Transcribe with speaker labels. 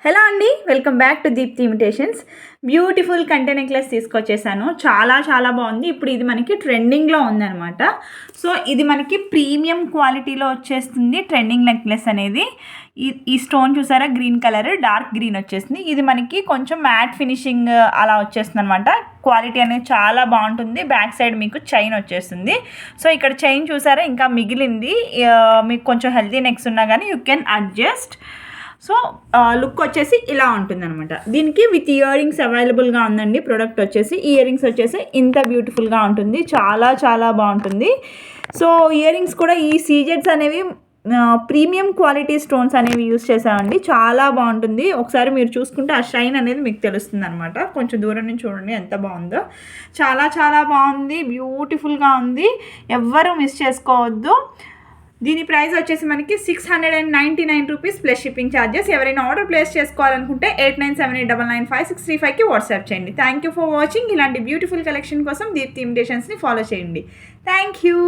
Speaker 1: Hello అండి, welcome back to Deepthi Imitations. Beautiful కంటె necklace తీసుకొచ్చేసాను. చాలా బాగుంది. ఇప్పుడు ఇది మనకి ట్రెండింగ్లో ఉందన్నమాట. సో ఇది మనకి ప్రీమియం క్వాలిటీలో వచ్చేస్తుంది ట్రెండింగ్ నెక్లెస్ అనేది. ఈ స్టోన్ చూసారా, గ్రీన్ కలర్, డార్క్ గ్రీన్ వచ్చేసింది. ఇది మనకి కొంచెం మ్యాట్ ఫినిషింగ్ అలా వచ్చేస్తుంది అనమాట. క్వాలిటీ అనేది చాలా బాగుంటుంది. బ్యాక్ సైడ్ మీకు చైన్ వచ్చేస్తుంది. సో ఇక్కడ చైన్ చూసారా ఇంకా మిగిలింది. మీకు కొంచెం హెల్తీ నెక్స్ ఉన్నా కానీ you can adjust. So look వచ్చేసి ఇలా ఉంటుందన్నమాట. దీనికి విత్ ఇయర్ రింగ్స్ అవైలబుల్గా ఉందండి. ప్రోడక్ట్ వచ్చేసి ఇయర్ రింగ్స్ వచ్చేసి ఇంత బ్యూటిఫుల్గా ఉంటుంది. చాలా బాగుంటుంది. సో ఇయర్ రింగ్స్ కూడా ఈ సీజెడ్స్ అనేవి ప్రీమియం క్వాలిటీ స్టోన్స్ అనేవి యూస్ చేసామండి. చాలా బాగుంటుంది. ఒకసారి మీరు చూసుకుంటే ఆ షైన్ అనేది మీకు తెలుస్తుంది అనమాట. కొంచెం దూరం నుంచి చూడండి ఎంత బాగుందో. చాలా బాగుంది. బ్యూటిఫుల్గా ఉంది. ఎవ్వరూ మిస్ చేసుకోవద్దు. దీని ప్రైస్ వచ్చేసి మనకి 699 రూపీస్ ప్లస్ షిప్పింగ్ ఛార్జెస్. ఎవరైనా ఆర్డర్ ప్లేస్ చేసుకోవాలనుకుంటే 8978995635కి వాట్సాప్ చేయండి. Thank you for watching. ఇలాంటి బ్యూటిఫుల్ కలెక్షన్ కోసం దీప్తి ఇమిటేషన్స్ని ఫాలో చేయండి. Thank you.